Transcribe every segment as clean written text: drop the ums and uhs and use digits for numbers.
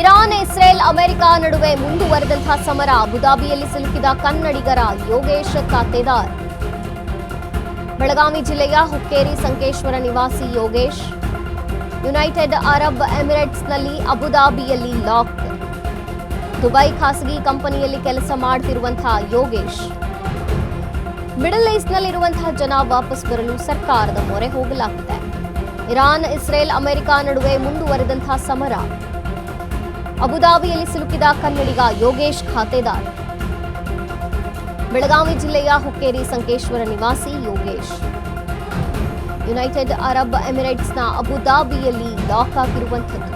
Iran, Israel, America ನಡುವೆ ಮುಂದುವರೆದಂತಹ ಸಮರ. ಅಬುದಾಬಿಯಲ್ಲಿ ಸಿಲುಕಿದ ಕನ್ನಡಿಗರ ಯೋಗೇಶ್ ಖಾತೆದಾರ್. ಬೆಳಗಾವಿ ಜಿಲ್ಲೆಯ ಹುಕ್ಕೇರಿ ಸಂಕೇಶ್ವರ ನಿವಾಸಿ ಯೋಗೇಶ್ ಯುನೈಟೆಡ್ ಅರಬ್ ಎಮಿರೇಟ್ಸ್ನಲ್ಲಿ ಅಬುದಾಬಿಯಲ್ಲಿ ಲಾಕ್. ದುಬೈ ಖಾಸಗಿ ಕಂಪನಿಯಲ್ಲಿ ಕೆಲಸ ಮಾಡುತ್ತಿರುವಂತಹ ಯೋಗೇಶ್ ಮಿಡಲ್ ಈಸ್ಟ್ನಲ್ಲಿರುವಂತಹ ಜನ ವಾಪಸ್ ಬರಲು ಸರ್ಕಾರದ ಮೊರೆ ಹೋಗಲಾಗಿದೆ. ಇರಾನ್, ಇಸ್ರೇಲ್, ಅಮೆರಿಕ ನಡುವೆ ಮುಂದುವರೆದಂತಹ ಸಮರ. ಅಬುದಾಬಿಯಲ್ಲಿ ಸಿಲುಕಿದ ಕನ್ನಡಿಗ ಯೋಗೇಶ್ ಖಾತೆದಾರ್. ಬೆಳಗಾವಿ ಜಿಲ್ಲೆಯ ಹುಕ್ಕೇರಿ ಸಂಕೇಶ್ವರ ನಿವಾಸಿ ಯೋಗೇಶ್ ಯುನೈಟೆಡ್ ಅರಬ್ ಎಮಿರೇಟ್ಸ್ನ ಅಬುದಾಬಿಯಲ್ಲಿ ಲಾಕ್ ಆಗಿರುವಂಥದ್ದು.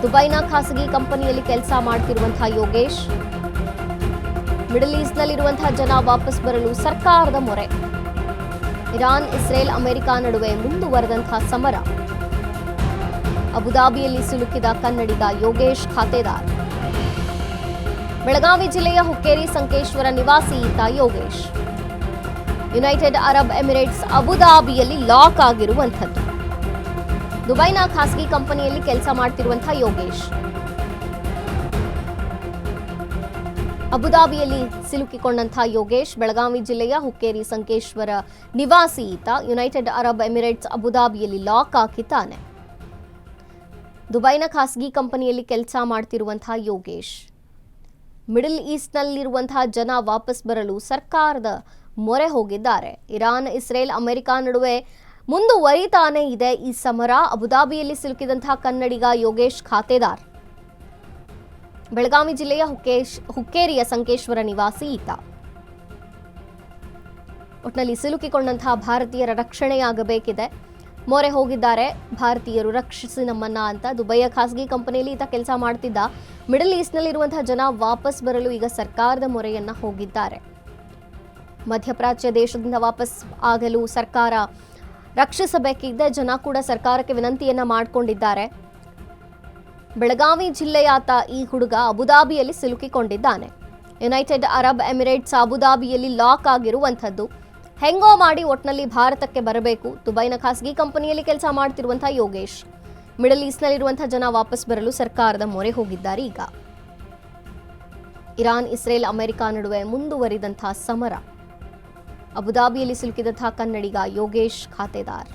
ದುಬೈನ ಖಾಸಗಿ ಕಂಪನಿಯಲ್ಲಿ ಕೆಲಸ ಮಾಡುತ್ತಿರುವಂತಹ ಯೋಗೇಶ್ ಮಿಡಲ್ ಈಸ್ಟ್ನಲ್ಲಿರುವಂತಹ ಜನ ವಾಪಸ್ ಬರಲು ಸರ್ಕಾರದ ಮೊರೆ. ಇರಾನ್, ಇಸ್ರೇಲ್, ಅಮೆರಿಕ ನಡುವೆ ಮುಂದುವರೆದಂತಹ ಸಮರ. ಅಬುದಾಬಿಯಲ್ಲಿ ಸಿಲುಕಿದ ಕನ್ನಡಿಗ ಯೋಗೇಶ್ ಖಾತೆದಾರ್. ಬೆಳಗಾವಿ ಜಿಲ್ಲೆಯ ಹುಕ್ಕೇರಿ ಸಂಕೇಶ್ವರ ನಿವಾಸಿ ಈತ ಯೋಗೇಶ್ ಯುನೈಟೆಡ್ ಅರಬ್ ಎಮಿರೇಟ್ಸ್ ಅಬುದಾಬಿಯಲ್ಲಿ ಲಾಕ್ ಆಗಿರುವಂಥದ್ದು. ದುಬೈನ ಖಾಸಗಿ ಕಂಪನಿಯಲ್ಲಿ ಕೆಲಸ ಮಾಡ್ತಿರುವಂತಹ ಯೋಗೇಶ್ ಅಬುದಾಬಿಯಲ್ಲಿ ಸಿಲುಕಿಕೊಂಡಂತಹ ಯೋಗೇಶ್ ಬೆಳಗಾವಿ ಜಿಲ್ಲೆಯ ಹುಕ್ಕೇರಿ ಸಂಕೇಶ್ವರ ನಿವಾಸಿ ಈತ ಯುನೈಟೆಡ್ ಅರಬ್ ಎಮಿರೇಟ್ಸ್ ಅಬುದಾಬಿಯಲ್ಲಿ ಲಾಕ್ ಆಗಿದ್ದಾನೆ. ದುಬೈನ ಖಾಸಗಿ ಕಂಪನಿಯಲ್ಲಿ ಕೆಲಸ ಮಾಡ್ತಿರುವಂತಹ ಯೋಗೇಶ್ ಮಿಡಲ್ ಈಸ್ಟ್ನಲ್ಲಿರುವಂತಹ ಜನ ವಾಪಸ್ ಬರಲು ಸರ್ಕಾರದ ಮೊರೆ ಹೋಗಿದ್ದಾರೆ. ಇರಾನ್, ಇಸ್ರೇಲ್, ಅಮೆರಿಕ ನಡುವೆ ಮುಂದುವರಿತಾನೇ ಇದೆ ಈ ಸಮರ. ಅಬುದಾಬಿಯಲ್ಲಿ ಸಿಲುಕಿದಂತಹ ಕನ್ನಡಿಗ ಯೋಗೇಶ್ ಖಾತೆದಾರ್. ಬೆಳಗಾವಿ ಜಿಲ್ಲೆಯ ಹುಕ್ಕೇರಿಯ ಸಂಕೇಶ್ವರ ನಿವಾಸಿ ಈತ. ಒಟ್ಟಿನಲ್ಲಿ ಸಿಲುಕಿಕೊಂಡಂತಹ ಭಾರತೀಯರ ರಕ್ಷಣೆಯಾಗಬೇಕಿದೆ. ಮೊರೆ ಹೋಗಿದ್ದಾರೆ. ಭಾರತೀಯರು ರಕ್ಷಿಸಿ ನಮ್ಮನ್ನ ಅಂತ ದುಬೈಯ ಖಾಸಗಿ ಕಂಪನಿಯಲ್ಲಿ ಈತ ಕೆಲಸ ಮಾಡ್ತಿದ್ದ. ಮಿಡಲ್ ಈಸ್ಟ್ನಲ್ಲಿರುವಂತಹ ಜನ ವಾಪಸ್ ಬರಲು ಈಗ ಸರ್ಕಾರದ ಮೊರೆಯನ್ನ ಹೋಗಿದ್ದಾರೆ. ಮಧ್ಯಪ್ರಾಚ್ಯ ದೇಶದಿಂದ ವಾಪಸ್ ಆಗಲು ಸರ್ಕಾರ ರಕ್ಷಿಸಬೇಕಿದ್ದ ಜನ ಕೂಡ ಸರ್ಕಾರಕ್ಕೆ ವಿನಂತಿಯನ್ನ ಮಾಡಿಕೊಂಡಿದ್ದಾರೆ. ಬೆಳಗಾವಿ ಜಿಲ್ಲೆಯಾತ ಈ ಹುಡುಗ ಅಬುದಾಬಿಯಲ್ಲಿ ಸಿಲುಕಿಕೊಂಡಿದ್ದಾನೆ. ಯುನೈಟೆಡ್ ಅರಬ್ ಎಮಿರೇಟ್ಸ್ ಅಬುದಾಬಿಯಲ್ಲಿ ಲಾಕ್ ಆಗಿರುವಂಥದ್ದು. ಹೆಂಗೋ ಮಾಡಿ ಒಟ್ನಲ್ಲಿ ಭಾರತಕ್ಕೆ ಬರಬೇಕು. ದುಬೈನ ಖಾಸಗಿ ಕಂಪನಿಯಲ್ಲಿ ಕೆಲಸ ಮಾಡ್ತಿರುವಂತಹ ಯೋಗೇಶ್ ಮಿಡಲ್ ಈಸ್ಟ್ನಲ್ಲಿರುವಂತಹ ಜನ ವಾಪಸ್ ಬರಲು ಸರ್ಕಾರದ ಮೊರೆ ಹೋಗಿದ್ದಾರೆ. ಈಗ ಇರಾನ್, ಇಸ್ರೇಲ್, ಅಮೆರಿಕ ನಡುವೆ ಮುಂದುವರಿದಂತಹ ಸಮರ. ಅಬುದಾಬಿಯಲ್ಲಿ ಸಿಲುಕಿದಂತಹ ಕನ್ನಡಿಗ ಯೋಗೇಶ್ ಖಾತೆದಾರ್.